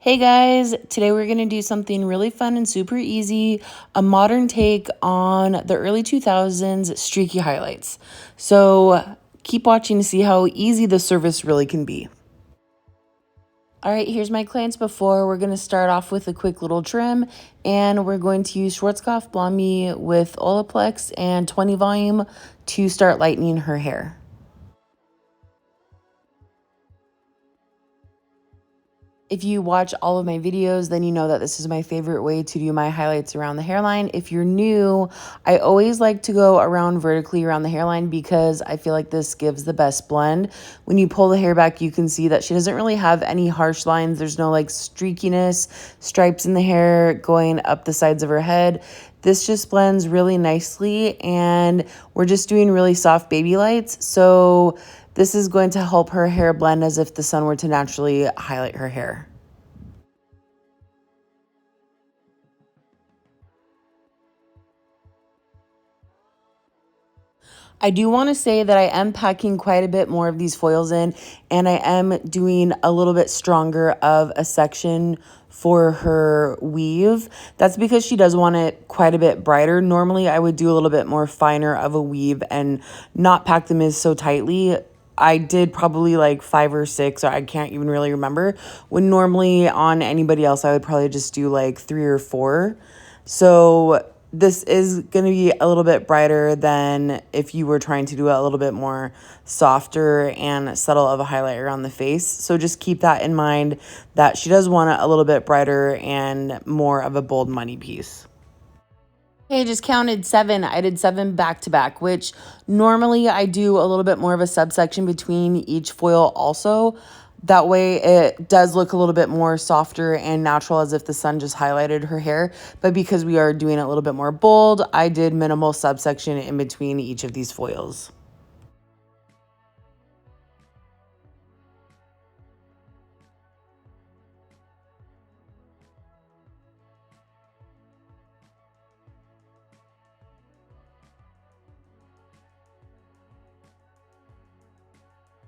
Hey guys, today we're going to do something really fun and super easy, a modern take on the early 2000s Streaky highlights. So keep watching to see how easy the service really can be. All right, here's my clients before. We're going to start off with a quick little trim, and we're going to use Schwarzkopf Blondie with Olaplex and 20 volume to start lightening her hair. If you watch all of my videos, then you know that this is my favorite way to do my highlights around the hairline. If you're new, I always like to go around vertically around the hairline because I feel like this gives the best blend. When you pull the hair back, you can see that she doesn't really have any harsh lines. There's no like streakiness, stripes in the hair going up the sides of her head. This just blends really nicely, and we're just doing really soft baby lights. So this is going to help her hair blend as if the sun were to naturally highlight her hair. I do want to say that I am packing quite a bit more of these foils in, and I am doing a little bit stronger of a section for her weave. That's because she does want it quite a bit brighter. Normally, I would do a little bit more finer of a weave and not pack them in so tightly. I did probably like 5 or 6, or I can't even really remember. When normally on anybody else, I would probably just do like 3 or 4. So this is going to be a little bit brighter than if you were trying to do a little bit more softer and subtle of a highlight around the face. So just keep that in mind, that she does want it a little bit brighter and more of a bold money piece. Okay, I just counted 7. I did 7 back to back, which normally I do a little bit more of a subsection between each foil also. That way it does look a little bit more softer and natural, as if the sun just highlighted her hair. But because we are doing it a little bit more bold, I did minimal subsection in between each of these foils.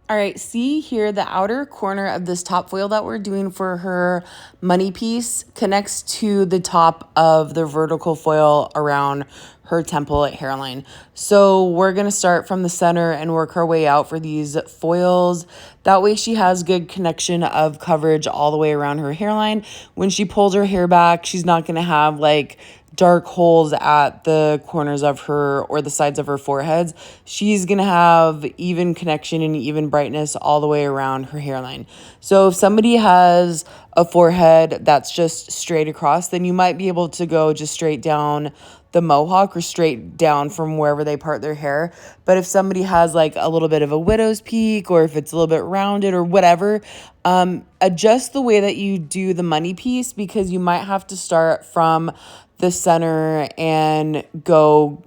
All right, see here, the outer corner of this top foil that we're doing for her money piece connects to the top of the vertical foil around her temple hairline. So we're gonna start from the center and work our way out for these foils. That way she has good connection of coverage all the way around her hairline. When she pulls her hair back, she's not gonna have like dark holes at the corners of her or the sides of her foreheads. She's gonna have even connection and even brightness all the way around her hairline. So if somebody has a forehead that's just straight across, then you might be able to go just straight down the mohawk or straight down from wherever they part their hair. But if somebody has like a little bit of a widow's peak, or if it's a little bit rounded or whatever, adjust the way that you do the money piece, because you might have to start from the center and go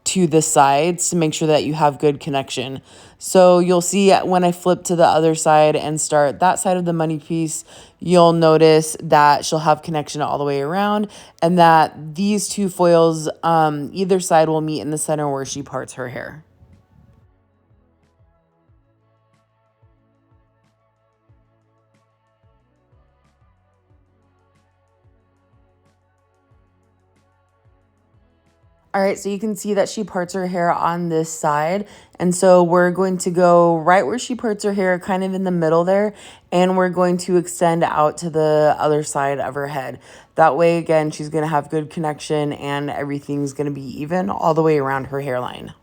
to the sides to make sure that you have good connection. So you'll see when I flip to the other side and start that side of the money piece, you'll notice that she'll have connection all the way around, and that these two foils, either side, will meet in the center where she parts her hair. All right, so you can see that she parts her hair on this side. And so we're going to go right where she parts her hair, kind of in the middle there. And we're going to extend out to the other side of her head. That way, again, she's going to have good connection and everything's going to be even all the way around her hairline.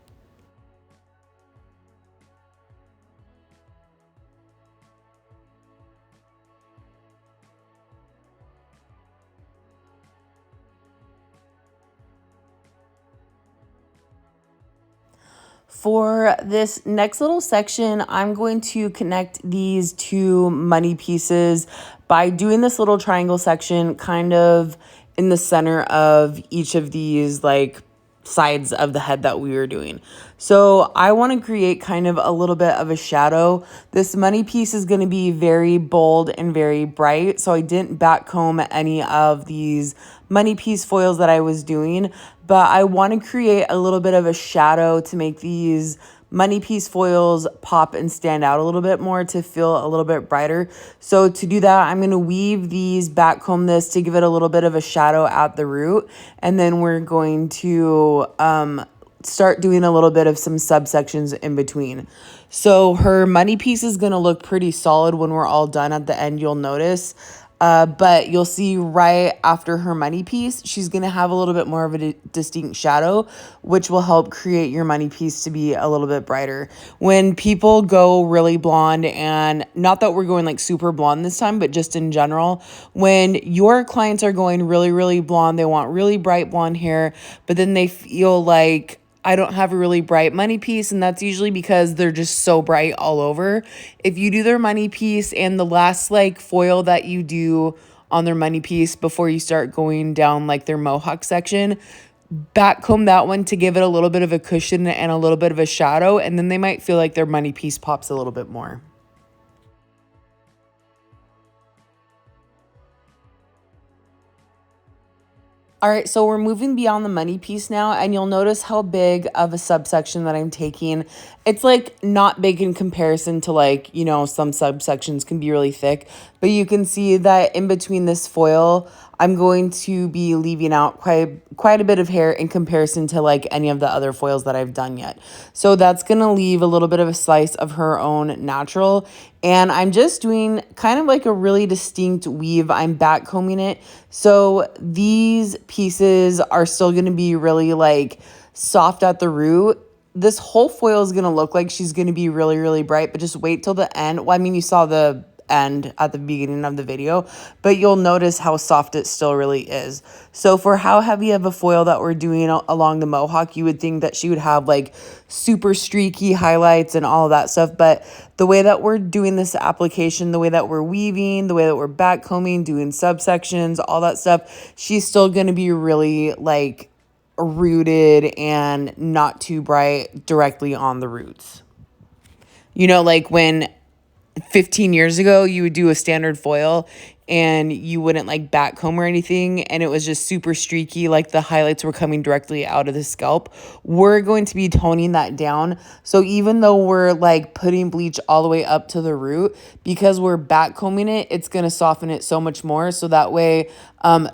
For this next little section, I'm going to connect these two money pieces by doing this little triangle section kind of in the center of each of these like sides of the head that we were doing. So I want to create kind of a little bit of a shadow. This money piece is going to be very bold and very bright. So I didn't back comb any of these money piece foils that I was doing, but I want to create a little bit of a shadow to make these money piece foils pop and stand out a little bit more to feel a little bit brighter. So to do that, I'm going to weave these, back comb this to give it a little bit of a shadow at the root. And then we're going to start doing a little bit of some subsections in between. So her money piece is going to look pretty solid when we're all done at the end, you'll notice. But you'll see right after her money piece, she's going to have a little bit more of a distinct shadow, which will help create your money piece to be a little bit brighter. When people go really blonde, and not that we're going like super blonde this time, but just in general, when your clients are going really, really blonde, they want really bright blonde hair, but then they feel like, I don't have a really bright money piece, and that's usually because they're just so bright all over. If you do their money piece and the last like foil that you do on their money piece before you start going down like their Mohawk section, back comb that one to give it a little bit of a cushion and a little bit of a shadow, and then they might feel like their money piece pops a little bit more. All right, so we're moving beyond the money piece now, and you'll notice how big of a subsection that I'm taking. It's like not big in comparison to like, you know, some subsections can be really thick, but you can see that in between this foil, I'm going to be leaving out quite a bit of hair in comparison to like any of the other foils that I've done yet. So that's going to leave a little bit of a slice of her own natural. And I'm just doing kind of like a really distinct weave. I'm back combing it. So these pieces are still going to be really like soft at the root. This whole foil is going to look like she's going to be really, really bright, but just wait till the end. Well, I mean, you saw the end at the beginning of the video, but you'll notice how soft it still really is. So for how heavy of a foil that we're doing along the Mohawk, you would think that she would have like super streaky highlights and all of that stuff. But the way that we're doing this application, the way that we're weaving, the way that we're back combing, doing subsections, all that stuff, she's still going to be really like rooted and not too bright directly on the roots. You know, like when 15 years ago, you would do a standard foil and you wouldn't like back comb or anything, and it was just super streaky, like the highlights were coming directly out of the scalp. We're going to be toning that down. So even though we're like putting bleach all the way up to the root, because we're back combing it, it's going to soften it so much more. So that way,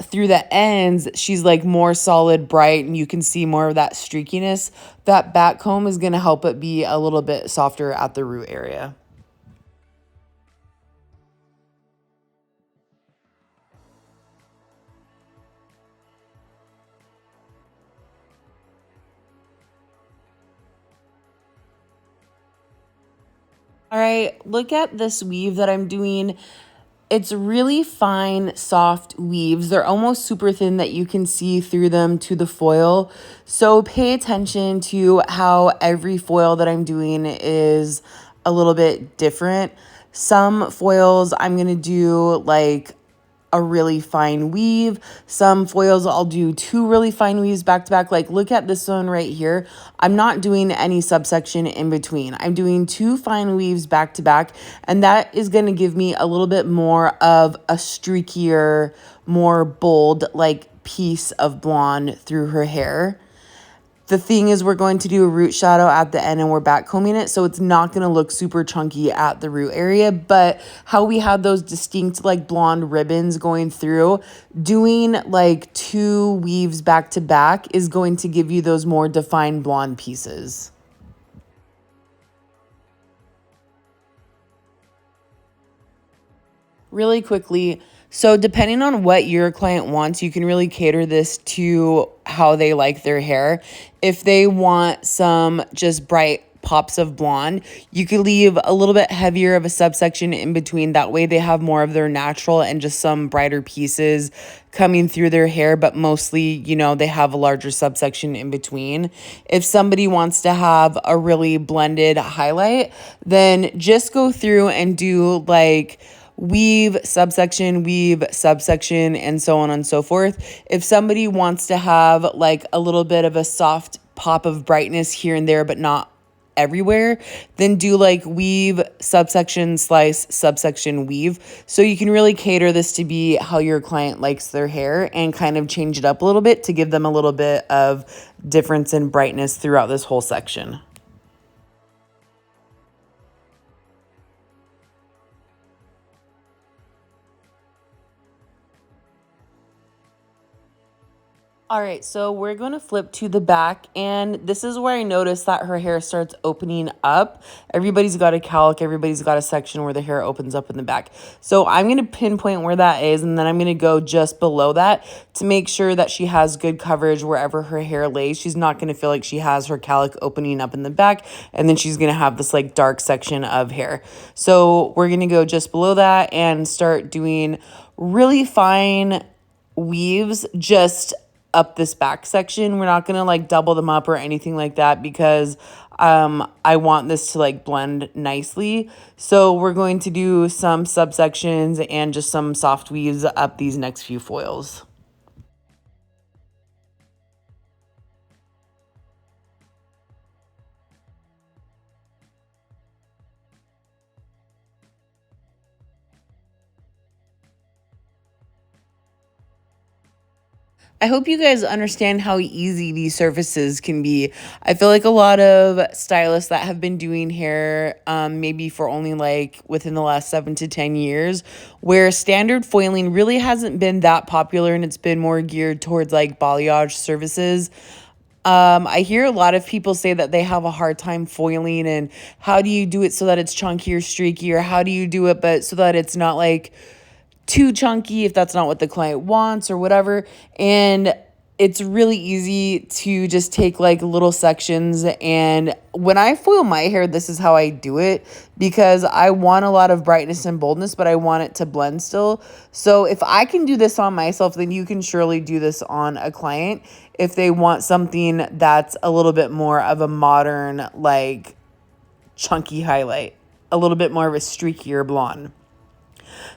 through the ends, she's like more solid, bright, and you can see more of that streakiness. That back comb is going to help it be a little bit softer at the root area. All right, look at this weave that I'm doing. It's really fine, soft weaves. They're almost super thin that you can see through them to the foil. So pay attention to how every foil that I'm doing is a little bit different. Some foils I'm going to do like a really fine weave. Some foils I'll do two really fine weaves back to back. Like look at this one right here. I'm not doing any subsection in between. I'm doing two fine weaves back to back, and that is going to give me a little bit more of a streakier, more bold like piece of blonde through her hair. The thing is, we're going to do a root shadow at the end and we're back combing it, so it's not going to look super chunky at the root area. But how we have those distinct like blonde ribbons going through, doing like two weaves back to back is going to give you those more defined blonde pieces. Really quickly, so depending on what your client wants, you can really cater this to how they like their hair. If they want some just bright pops of blonde, you could leave a little bit heavier of a subsection in between. That way they have more of their natural and just some brighter pieces coming through their hair, but mostly, you know, they have a larger subsection in between. If somebody wants to have a really blended highlight, then just go through and do like weave, subsection, and so on and so forth. If somebody wants to have like a little bit of a soft pop of brightness here and there, but not everywhere, then do like weave, subsection, slice, subsection, weave. So you can really cater this to be how your client likes their hair and kind of change it up a little bit to give them a little bit of difference in brightness throughout this whole section. All right, so we're going to flip to the back, and this is where I notice that her hair starts opening up. Everybody's got a cowlick, everybody's got a section where the hair opens up in the back. So I'm going to pinpoint where that is, and then I'm going to go just below that to make sure that she has good coverage wherever her hair lays. She's not going to feel like she has her cowlick opening up in the back, and then she's going to have this like dark section of hair. So we're going to go just below that and start doing really fine weaves just up this back section. We're not gonna like double them up or anything like that because I want this to like blend nicely. So we're going to do some subsections and just some soft weaves up these next few foils. I hope you guys understand how easy these surfaces can be. I feel like a lot of stylists that have been doing hair maybe for only like within the last 7 to 10 years, where standard foiling really hasn't been that popular and it's been more geared towards like balayage surfaces. I hear a lot of people say that they have a hard time foiling and how do you do it so that it's chunky or streaky, or how do you do it but so that it's not like too chunky if that's not what the client wants or whatever. And it's really easy to just take like little sections. And when I foil my hair, this is how I do it because I want a lot of brightness and boldness, but I want it to blend still. So if I can do this on myself, then you can surely do this on a client if they want something that's a little bit more of a modern, like chunky highlight, a little bit more of a streakier blonde.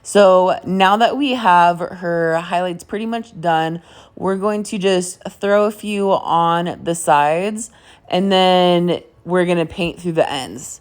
So now that we have her highlights pretty much done, we're going to just throw a few on the sides and then we're going to paint through the ends.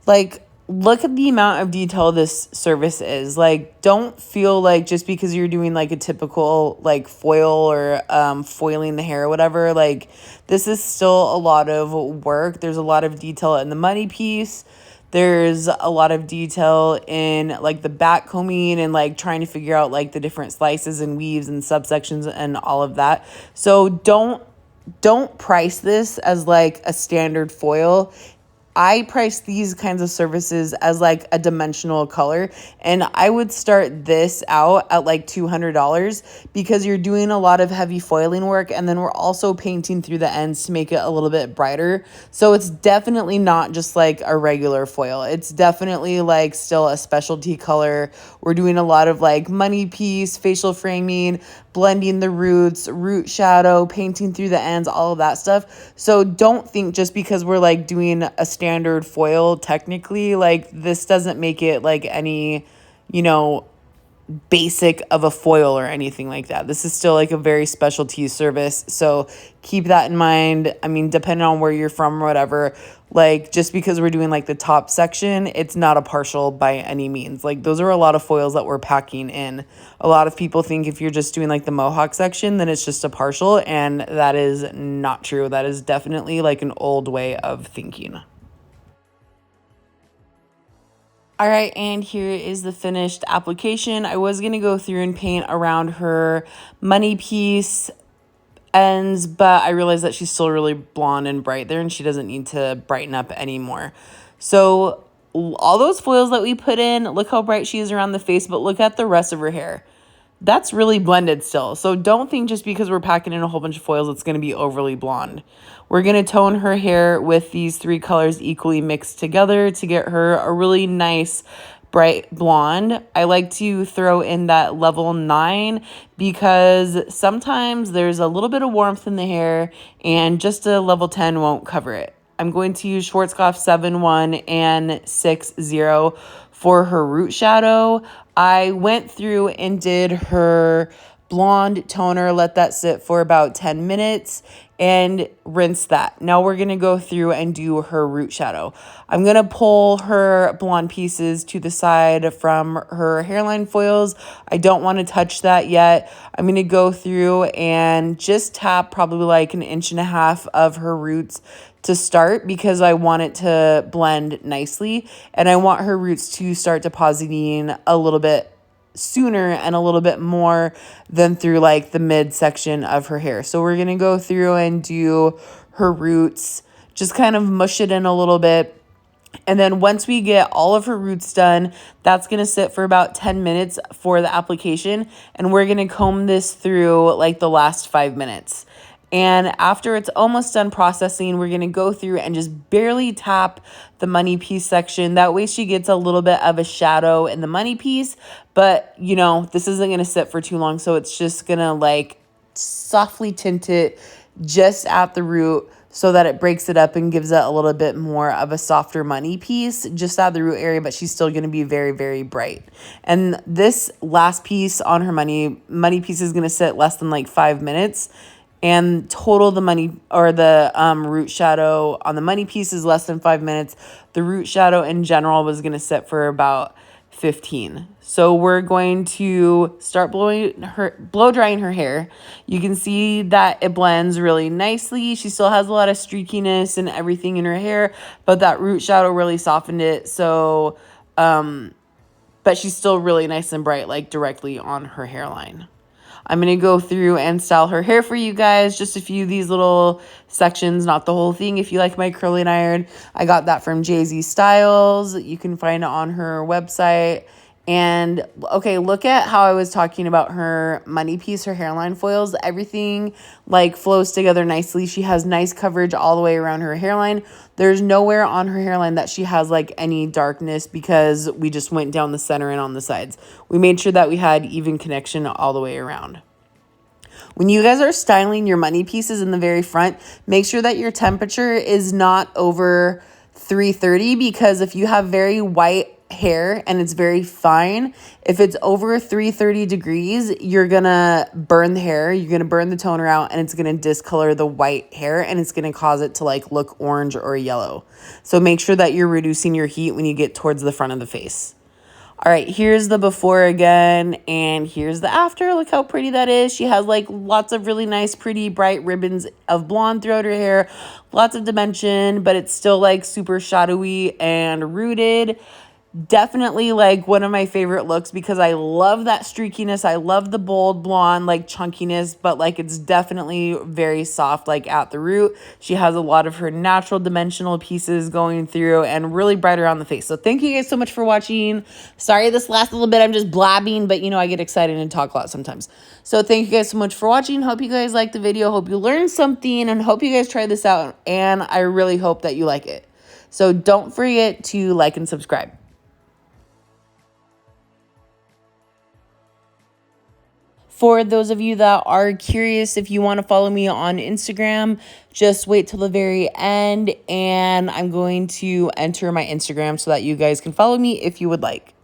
Like, look at the amount of detail this service is. Like, don't feel like just because you're doing like a typical like foil or foiling the hair or whatever, like this is still a lot of work. There's a lot of detail in the money piece. There's a lot of detail in like the back combing and like trying to figure out like the different slices and weaves and subsections and all of that. So don't price this as like a standard foil. I price these kinds of services as like a dimensional color, and I would start this out at like $200 because you're doing a lot of heavy foiling work, and then we're also painting through the ends to make it a little bit brighter. So it's definitely not just like a regular foil. It's definitely like still a specialty color. We're doing a lot of like money piece, facial framing, blending the roots, root shadow, painting through the ends, all of that stuff. So don't think just because we're like doing a standard foil, technically, like this doesn't make it like any, you know, basic of a foil or anything like that. This is still like a very specialty service. So keep that in mind. I mean, depending on where you're from or whatever, like just because we're doing like the top section, it's not a partial by any means. Like those are a lot of foils that we're packing in. A lot of people think if you're just doing like the Mohawk section, then it's just a partial, and that is not true. That is definitely like an old way of thinking. All right, and here is the finished application. I was going to go through and paint around her money piece ends, but I realized that she's still really blonde and bright there and she doesn't need to brighten up anymore. So all those foils that we put in, look how bright she is around the face, but look at the rest of her hair. That's really blended still. So don't think just because we're packing in a whole bunch of foils, it's going to be overly blonde. We're going to tone her hair with these three colors equally mixed together to get her a really nice bright blonde. I like to throw in that level 9 because sometimes there's a little bit of warmth in the hair and just a level 10 won't cover it. I'm going to use Schwarzkopf 7-1 and 6-0 for her root shadow. I went through and did her blonde toner, let that sit for about 10 minutes and rinse that. Now we're going to go through and do her root shadow. I'm going to pull her blonde pieces to the side from her hairline foils. I don't want to touch that yet. I'm going to go through and just tap probably like 1.5 inches of her roots to start because I want it to blend nicely and I want her roots to start depositing a little bit sooner and a little bit more than through like the midsection of her hair. So we're going to go through and do her roots, just kind of mush it in a little bit. And then once we get all of her roots done, that's going to sit for about 10 minutes for the application. And we're going to comb this through like the last 5 minutes. And after it's almost done processing, we're going to go through and just barely tap the money piece section. That way she gets a little bit of a shadow in the money piece. But, you know, this isn't going to sit for too long. So it's just going to like softly tint it just at the root so that it breaks it up and gives it a little bit more of a softer money piece just at the root area, but she's still going to be very, very bright. And this last piece on her money piece is going to sit less than like 5 minutes. And total the money or the root shadow on the money piece is less than 5 minutes. The root shadow in general was going to sit for about 15. So we're going to start blow drying her hair. You can see that it blends really nicely. She still has a lot of streakiness and everything in her hair, but that root shadow really softened it. So, but she's still really nice and bright, like directly on her hairline. I'm going to go through and style her hair for you guys. Just a few of these little sections, not the whole thing. If you like my curling iron, I got that from Jay-Z Styles. You can find it on her website. And okay, look at how I was talking about her money piece, her hairline foils. Everything like flows together nicely. She has nice coverage all the way around her hairline. There's nowhere on her hairline that she has like any darkness because we just went down the center and on the sides. We made sure that we had even connection all the way around. When you guys are styling your money pieces in the very front, make sure that your temperature is not over 330 because if you have very white hair and it's very fine, if it's over 330 degrees, you're gonna burn the hair, you're gonna burn the toner out, and it's gonna discolor the white hair and it's gonna cause it to like look orange or yellow. So make sure that you're reducing your heat when you get towards the front of the face. All right, here's the before again, and here's the after. Look how pretty that is. She has like lots of really nice, pretty, bright ribbons of blonde throughout her hair. Lots of dimension, but it's still like super shadowy and rooted. Definitely like one of my favorite looks because I love that streakiness. I love the bold blonde like chunkiness, but like it's definitely very soft like at the root. She has a lot of her natural dimensional pieces going through and really bright around the face. So thank you guys so much for watching. Sorry this last little bit I'm just blabbing, but you know I get excited and talk a lot sometimes. So thank you guys so much for watching. Hope you guys liked the video. Hope you learned something and hope you guys try this out, and I really hope that you like it. So don't forget to like and subscribe. For those of you that are curious, if you want to follow me on Instagram, just wait till the very end and I'm going to enter my Instagram so that you guys can follow me if you would like.